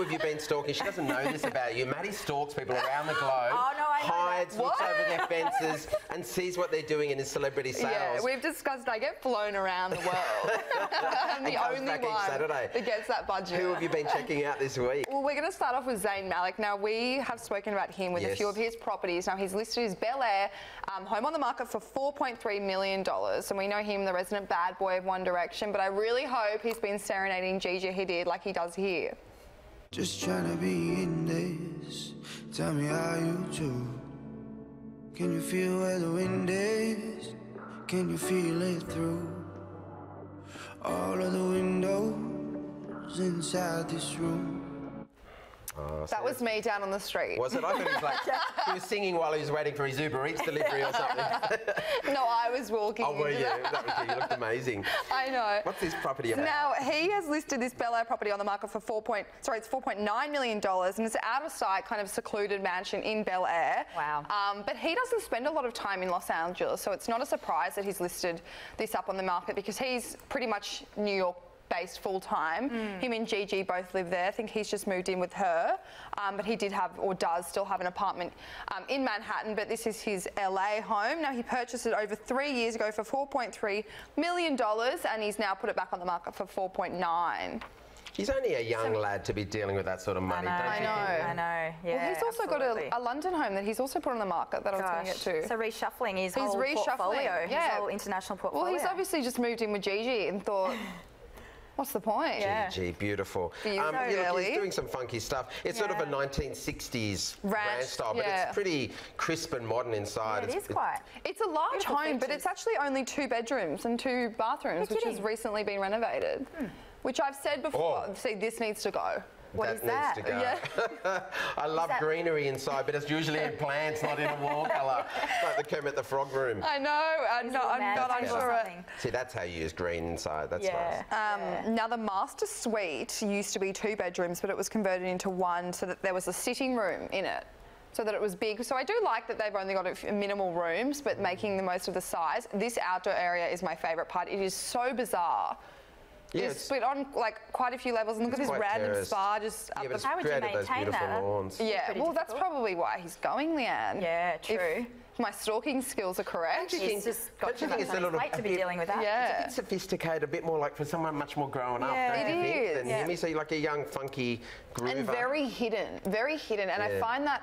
Who have you been stalking? She doesn't know this about you. Maddie stalks people around the globe, Oh, no, I know hides, that. looks over their fences and sees what they're doing in his celebrity sales. Yeah, we've discussed I get flown around the world. I'm the comes only back each one Saturday. that gets that budget. Who have you been checking out this week? Well, we're going to start off with Zayn Malik. Now, we have spoken about him with a few of his properties. Now, he's listed his Bel Air home on the market for $4.3 million. And we know him, the resident bad boy of One Direction, but I really hope he's been serenading Gigi Hadid like he does here. Just trying to be in this. Tell me how you do. Can you feel where the wind is? Can you feel it through all of the windows inside this room? That was me down on the street. Was it? I thought he was like, he was singing while he was waiting for his Uber Eats delivery or something. No, I was walking. Oh, were you? That was you. You looked amazing. I know. What's this property about? Now, he has listed this Bel Air property on the market for $4.9 million, and it's an out-of-sight, kind of secluded mansion in Bel Air. Wow. But he doesn't spend a lot of time in Los Angeles, so it's not a surprise that he's listed this up on the market because he's pretty much New York based full-time. Him and Gigi both live there. I think he's just moved in with her, but he did have, or does still have, an apartment in Manhattan, but this is his LA home. Now, he purchased it over 3 years ago for $4.3 million, and he's now put it back on the market for $4.9. He's only a young lad to be dealing with that sort of money, don't you think? I know, yeah. Well, he's also got a London home that he's also put on the market that I was going to get to. So reshuffling his whole portfolio, his whole international portfolio. Well, he's obviously just moved in with Gigi and thought, what's the point? Gigi, beautiful. He's doing some funky stuff. It's sort of a 1960s ranch style, but it's pretty crisp and modern inside. Yeah, it is quite. It's a large home, but it's actually only 2 bedrooms and 2 bathrooms, which has recently been renovated. Which I've said before, see, this needs to go. What is that? Needs to go. Yeah. I love greenery inside, but it's usually in plants, not in a wall colour. Like the Kermit the Frog room. I know, I'm not unsure it. See, that's how you use green inside. That's nice. Now, the master suite used to be 2 bedrooms, but it was converted into 1 so that there was a sitting room in it, so that it was big. So I do like that they've only got minimal rooms, but making the most of the size. This outdoor area is my favourite part. It is so bizarre. Yeah, it's split on like quite a few levels, and look at this random spa just up the... How would you maintain that? Lawns. Yeah, well, that's probably why he's going, Leanne. Yeah, true. If my stalking skills are correct. He's just got too much on his plate to be dealing with that. Yeah. It's a bit sophisticated, a bit more like for someone much more grown up, don't you think, than him? He's like a young, funky groover. And very hidden, and I find that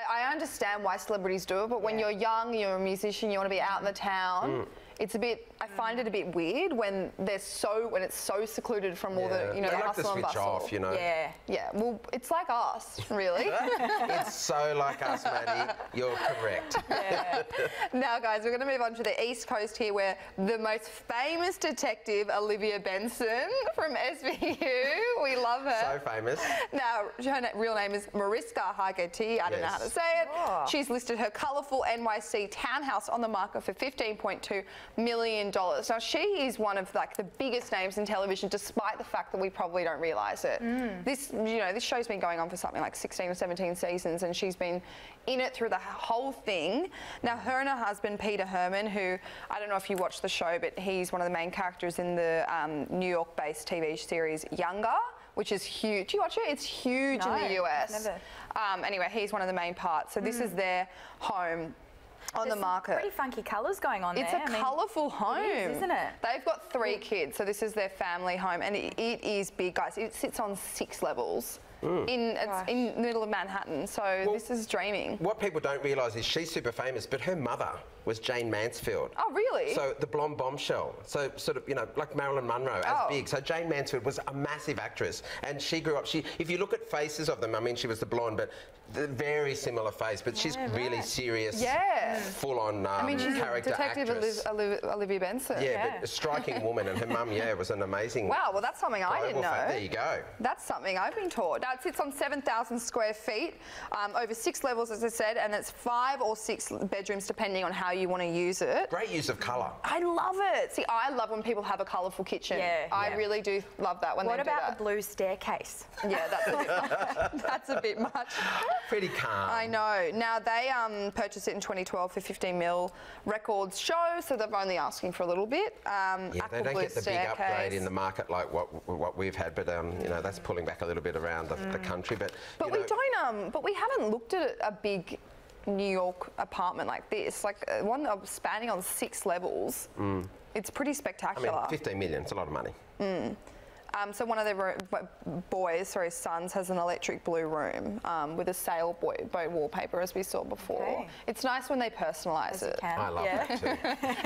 I understand why celebrities do it, but when you're young, you're a musician, you want to be out in the town. It's a bit. I find it a bit weird when it's so secluded from all the the hustle and bustle. Off, you know. Yeah. Well, it's like us, really. It's so like us, Maddie. You're correct. Now, guys, we're going to move on to the East Coast here, where the most famous detective, Olivia Benson from SVU. We love her. So famous. Now, her real name is Mariska Hargitay. I don't know how to say it. Oh. She's listed her colourful NYC townhouse on the market for $15.2 million. Now, she is one of like the biggest names in television, despite the fact that we probably don't realise it. This show's been going on for something like 16 or 17 seasons, and she's been in it through the whole thing. Now, her and her husband, Peter Herman, who, I don't know if you watch the show, but he's one of the main characters in the New York-based TV series Younger, which is huge. Do you watch it? It's huge in the US. Never. Anyway, he's one of the main parts. So this is their home on the market. Pretty funky colours going on there. It's a colourful home. It is, isn't it? They've got 3 kids, so this is their family home, and it is big, guys. It sits on 6 levels. It's in the middle of Manhattan, so this is dreaming. What people don't realise is she's super famous, but her mother was Jane Mansfield. Oh, really? So the blonde bombshell. So sort of, like Marilyn Monroe, as big. So Jane Mansfield was a massive actress, and she grew up. If you look at faces of them, I mean, she was the blonde, but the very similar face. But she's really serious, full-on character Detective actress. Olivia Benson. Yeah, but a striking woman, and her mum, was an amazing. Wow, well, that's something I didn't know. There you go. That's something I've been taught. It sits on 7,000 square feet, over 6 levels, as I said, and it's 5 or 6 bedrooms, depending on how you want to use it. Great use of colour. I love it. See, I love when people have a colourful kitchen. I really do love that when they do that. What about the blue staircase? Yeah, that's a bit much. That's a bit much. Pretty calm. I know. Now, they purchased it in 2012 for $15 million. Records show, so they're only asking for a little bit. They don't get the big upgrade in the market like what we've had, but that's pulling back a little bit around the the country. But we don't. But we haven't looked at a big New York apartment like this, like one spanning on 6 levels. It's pretty spectacular. I mean, 15 million, it's a lot of money. So one of their sons has an electric blue room with a sailboat wallpaper, as we saw before. Okay. It's nice when they personalise it. I love that too.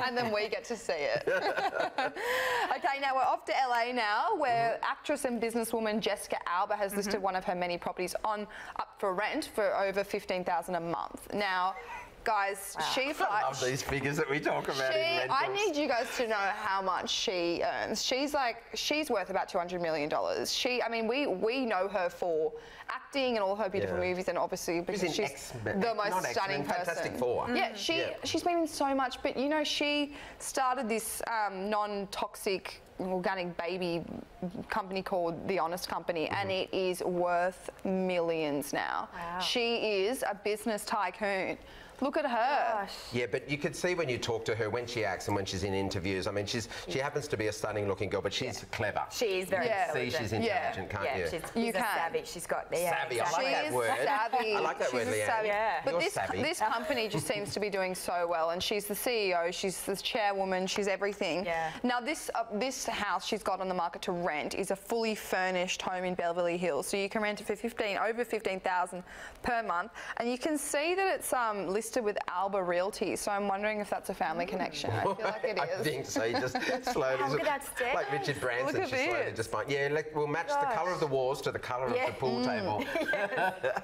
And then we get to see it. Okay, now we're off to LA now, where actress and businesswoman Jessica Alba has listed one of her many properties up for rent for over $15,000 a month. Now, guys, I love these figures that we talk about in rentals. I need you guys to know how much she earns. She's worth about $200 million. I mean, we know her for acting and all her beautiful movies, and obviously because she's the most stunning person. Fantastic Four. Yeah, she's been in so much, but you know, she started this non-toxic organic baby company called The Honest Company, and it is worth millions now. Wow. She is a business tycoon. Look at her. Gosh. Yeah, but you could see when you talk to her, when she acts and when she's in interviews. I mean, she happens to be a stunning looking girl, but she's clever. She is very intelligent. See, she's intelligent, can't you? She's savvy. She's got savvy. I like that word. Savvy. I like that word, Leanne. Yeah. But You're this company just seems to be doing so well, and she's the CEO, she's the chairwoman, she's everything. Yeah. Now this house she's got on the market to rent is a fully furnished home in Beverly Hills, so you can rent it for over $15,000 per month, and you can see that it's listed with Alba Realty, so I'm wondering if that's a family connection. I feel like it is. I think so. You just slowly, Look at that stairs. like Richard Branson, Look at she's slowly this. just fine. Yeah, we'll match the colour of the walls to the colour of the pool table.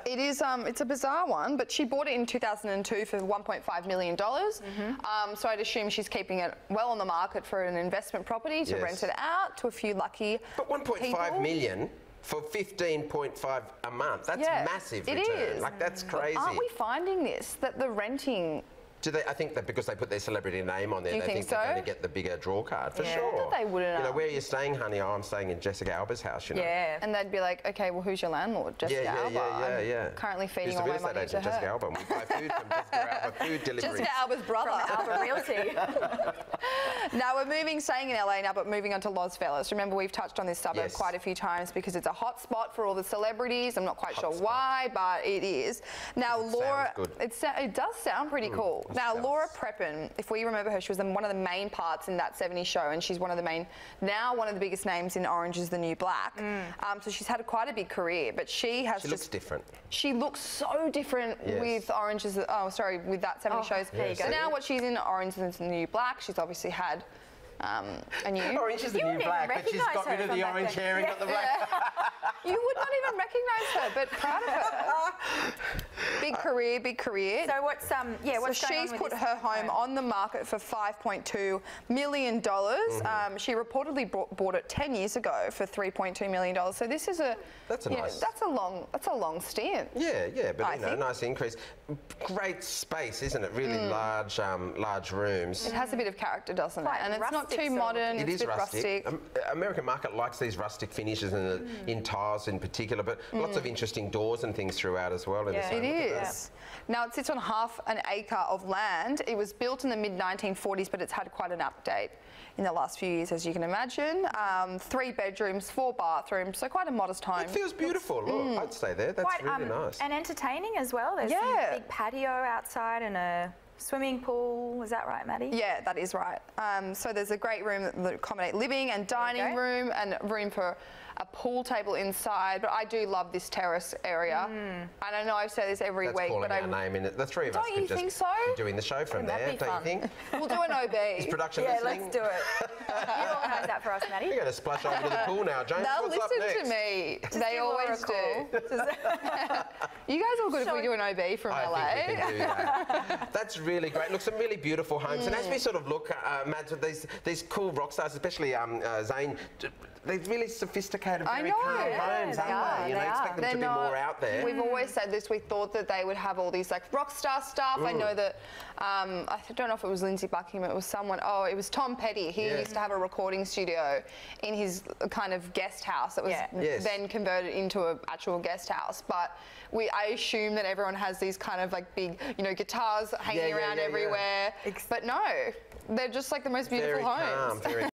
It is. It's a bizarre one, but she bought it in 2002 for $1.5 million. So I'd assume she's keeping it well on the market for an investment property to rent it out to a few lucky But 1.5 million for 15.5 a month. That's massive return. It is. Like, that's crazy. Aren't we finding this, that the renting... I think that because they put their celebrity name on there, they think they're going to get the bigger draw card, for sure. They wouldn't. You know, where are you staying, honey? Oh, I'm staying in Jessica Alba's house, you know. Yeah. And they'd be like, okay, well, who's your landlord? Jessica Alba. I'm currently feeding all my money to her. Jessica Alba. We buy food from Jessica Alba food delivery. Jessica Alba's brother. From Alba Realty. Now we're staying in LA now, but moving on to Los Feliz. Remember, we've touched on this suburb quite a few times because it's a hot spot for all the celebrities. I'm not quite sure why, but it is. Now, Laura, it does sound pretty cool. Now, Laura Prepon, if we remember her, she was one of the main parts in that 70s show, and she's one of the biggest names in Orange is the New Black. So she's had quite a big career, but she looks different. She looks so different with with that 70s shows. There you go. So now what she's in Orange is the New Black, she's obviously had a new... Orange is the New Black, but she's got rid of the orange hair and got the black. You would not even recognise her, but proud of her. Big career. So what's what's going on with she's put her home on the market for $5.2 million. She reportedly bought it 10 years ago for $3.2 million. So this is that's a long stint. Yeah, but nice increase. Great space, isn't it? Really large rooms. It has a bit of character, doesn't it? And it's not too modern. It's a bit rustic. American market likes these rustic finishes in tiles in particular, but lots of interesting doors and things throughout as well. It is. Now it sits on half an acre of land. It was built in the mid-1940s, but it's had quite an update in the last few years, as you can imagine. 3 bedrooms, 4 bathrooms, so quite a modest home. It feels beautiful. Look, I'd stay there. That's quite, really nice. And entertaining as well. There's a big patio outside and a swimming pool. Is that right, Maddie? Yeah, that is right. So there's a great room that accommodate living and dining room, and room for a pool table inside. But I do love this terrace area. And I know I've said this every week, but our name in it. The three of us could just be doing the show from there, don't you think? We'll do an OB. Is production listening? Let's do it. You organise that for us, Maddie. We're going to splash over to the pool now, James. They'll What's up listen next? to me. They always do. You guys all good if we do an OB from LA? I think we can do that. That's really great. Look, some really beautiful homes. And as we sort of look, Mads, with these cool rock stars, especially Zayn, they're really sophisticated, very calm homes, aren't they? You know, expect them to be more out there. We've always said this. We thought that they would have all these like rock star stuff. I know that. I don't know if it was Lindsey Buckingham. It was someone. Oh, it was Tom Petty. He used to have a recording studio in his kind of guest house that was then converted into an actual guest house. But I assume that everyone has these kind of like big, guitars hanging around everywhere. But no, they're just like the most beautiful homes. Very calm, very